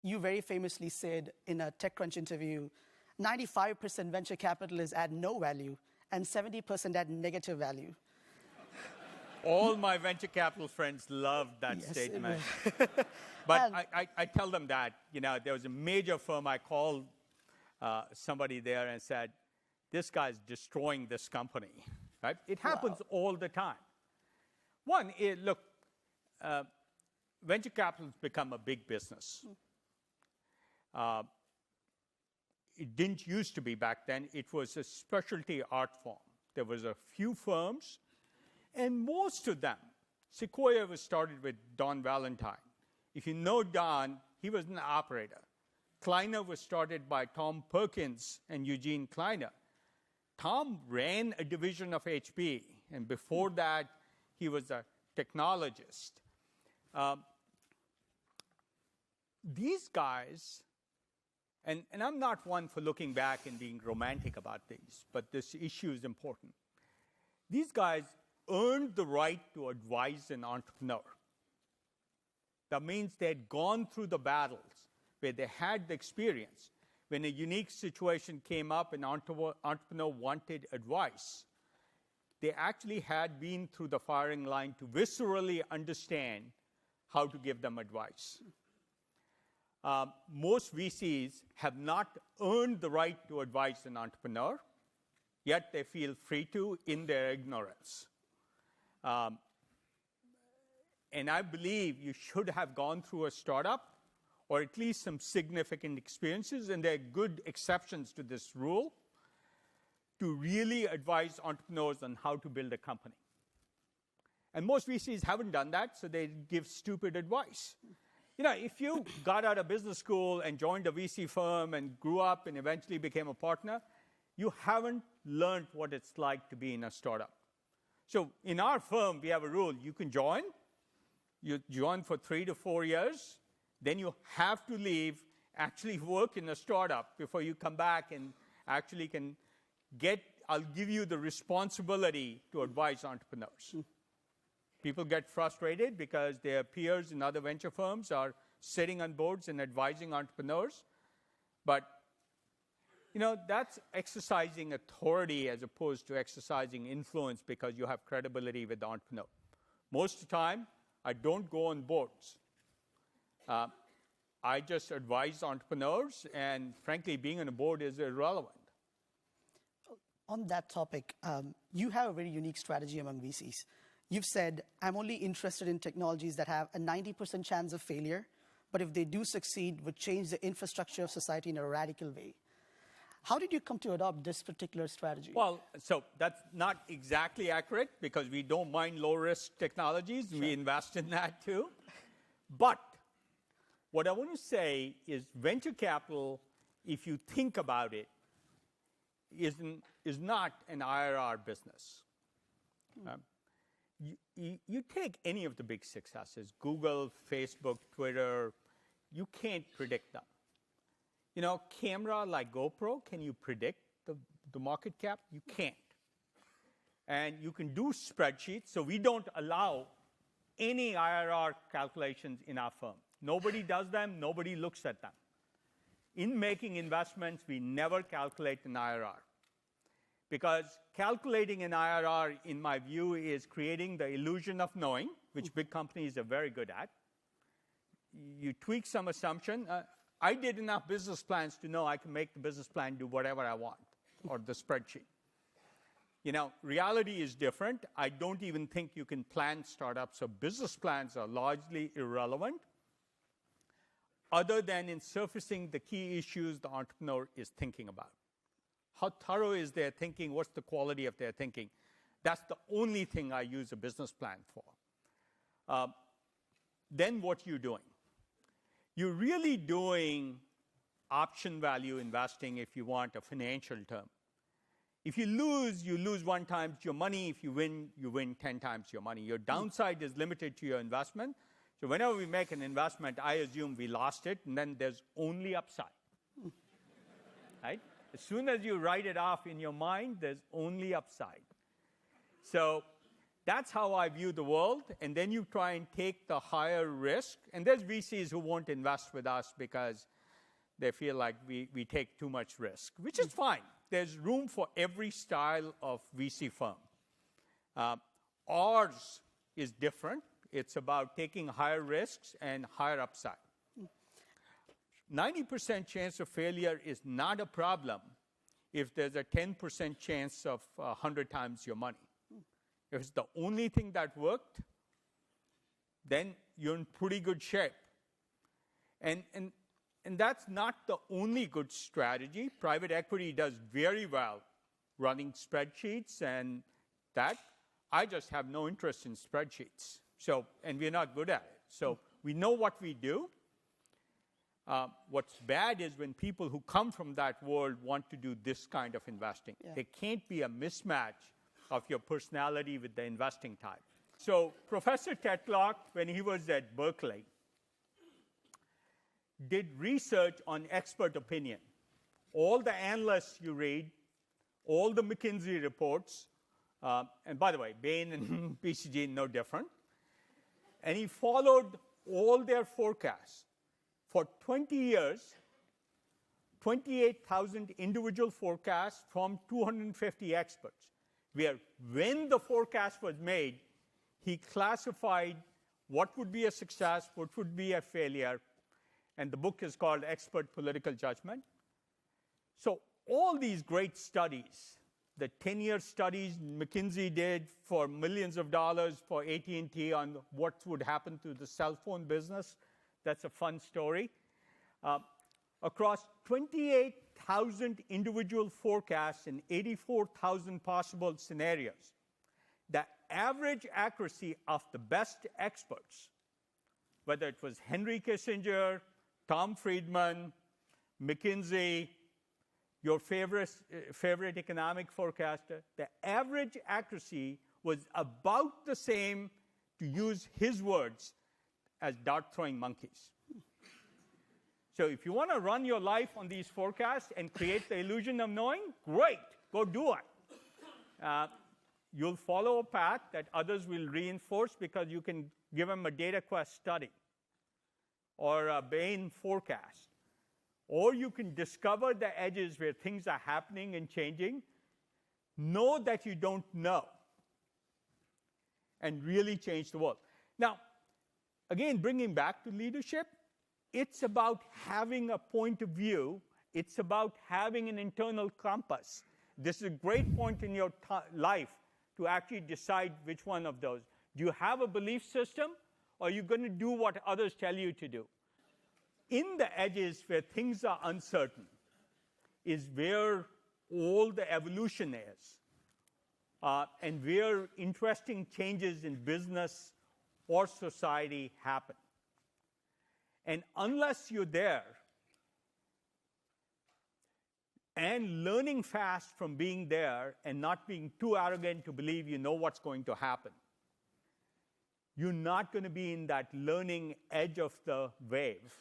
you very famously said in a TechCrunch interview, 95% venture capitalists add no value and 70% add negative value. All my venture capital friends loved that statement. But I tell them that, there was a major firm. I called somebody there and said, this guy's destroying this company. Right? It happens all the time. One, look, venture capital has become a big business. It didn't used to be back then. It was a specialty art form. There was a few firms, and most of them, Sequoia was started with Don Valentine. If you know Don, he was an operator. Kleiner was started by Tom Perkins and Eugene Kleiner. Tom ran a division of HP, and before that, he was a technologist. These guys, and I'm not one for looking back and being romantic about these, but this issue is important. These guys earned the right to advise an entrepreneur. That means they had gone through the battles where they had the experience. When a unique situation came up, an entrepreneur wanted advice, they actually had been through the firing line to viscerally understand how to give them advice. Most VCs have not earned the right to advise an entrepreneur, yet they feel free to in their ignorance. And I believe you should have gone through a startup or at least some significant experiences, and there are good exceptions to this rule, to really advise entrepreneurs on how to build a company. And most VCs haven't done that, so they give stupid advice. If you got out of business school and joined a VC firm and grew up and eventually became a partner, you haven't learned what it's like to be in a startup. So in our firm, we have a rule. You can join. You join for 3 to 4 years. Then you have to leave, actually work in a startup before you come back and actually can I'll give you the responsibility to advise entrepreneurs. People get frustrated because their peers in other venture firms are sitting on boards and advising entrepreneurs. But, that's exercising authority as opposed to exercising influence because you have credibility with the entrepreneur. Most of the time, I don't go on boards. I just advise entrepreneurs, and frankly, being on a board is irrelevant. On that topic, you have a very unique strategy among VCs. You've said, I'm only interested in technologies that have a 90% chance of failure, but if they do succeed, would change the infrastructure of society in a radical way. How did you come to adopt this particular strategy? Well, so that's not exactly accurate because we don't mind low-risk technologies. Sure. We invest in that too. But what I want to say is venture capital, if you think about it, is not an IRR business. You take any of the big successes, Google, Facebook, Twitter, you can't predict them. Camera like GoPro, can you predict the market cap? You can't. And you can do spreadsheets, so we don't allow any IRR calculations in our firm. Nobody does them, nobody looks at them. In making investments, we never calculate an IRR. Because calculating an IRR, in my view, is creating the illusion of knowing, which big companies are very good at. You tweak some assumption. I did enough business plans to know I can make the business plan do whatever I want, or the spreadsheet. Reality is different. I don't even think you can plan startups, so business plans are largely irrelevant, other than in surfacing the key issues the entrepreneur is thinking about. How thorough is their thinking? What's the quality of their thinking? That's the only thing I use a business plan for. Then what you're doing? You're really doing option value investing if you want a financial term. If you lose 1 times your money. If you win 10 times your money. Your downside is limited to your investment. So whenever we make an investment, I assume we lost it, and then there's only upside. Right? As soon as you write it off in your mind, there's only upside. So That's how I view the world. And then you try and take the higher risk. And there's VCs who won't invest with us because they feel like we take too much risk, which is fine. There's room for every style of VC firm. Ours is different. It's about taking higher risks and higher upside. 90% chance of failure is not a problem if there's a 10% chance of 100 times your money. If it's the only thing that worked, then you're in pretty good shape. And that's not the only good strategy. Private equity does very well running spreadsheets, and that, I just have no interest in spreadsheets. So, and we're not good at it. So we know what we do. What's bad is when people who come from that world want to do this kind of investing. Yeah. There can't be a mismatch of your personality with the investing type. So Professor Tetlock, when he was at Berkeley, did research on expert opinion. All the analysts you read, all the McKinsey reports, and by the way, Bain and BCG no different. And he followed all their forecasts. For 20 years, 28,000 individual forecasts from 250 experts, where when the forecast was made, he classified what would be a success, what would be a failure, and the book is called Expert Political Judgment. So all these great studies, the 10-year studies McKinsey did for millions of dollars for AT&T on what would happen to the cell phone business, that's a fun story. Across 28,000 individual forecasts and 84,000 possible scenarios, the average accuracy of the best experts, whether it was Henry Kissinger, Tom Friedman, McKinsey, your favorite economic forecaster, the average accuracy was about the same, to use his words, as dart-throwing monkeys. So if you want to run your life on these forecasts and create the illusion of knowing, great, go do it. You'll follow a path that others will reinforce because you can give them a DataQuest study or a Bain forecast. Or you can discover the edges where things are happening and changing, know that you don't know, and really change the world. Now, again, bringing back to leadership, it's about having a point of view. It's about having an internal compass. This is a great point in your life to actually decide which one of those. Do you have a belief system, or are you going to do what others tell you to do? In the edges where things are uncertain is where all the evolution is, and where interesting changes in business or society happen. And unless you're there and learning fast from being there and not being too arrogant to believe you know what's going to happen, you're not going to be in that learning edge of the wave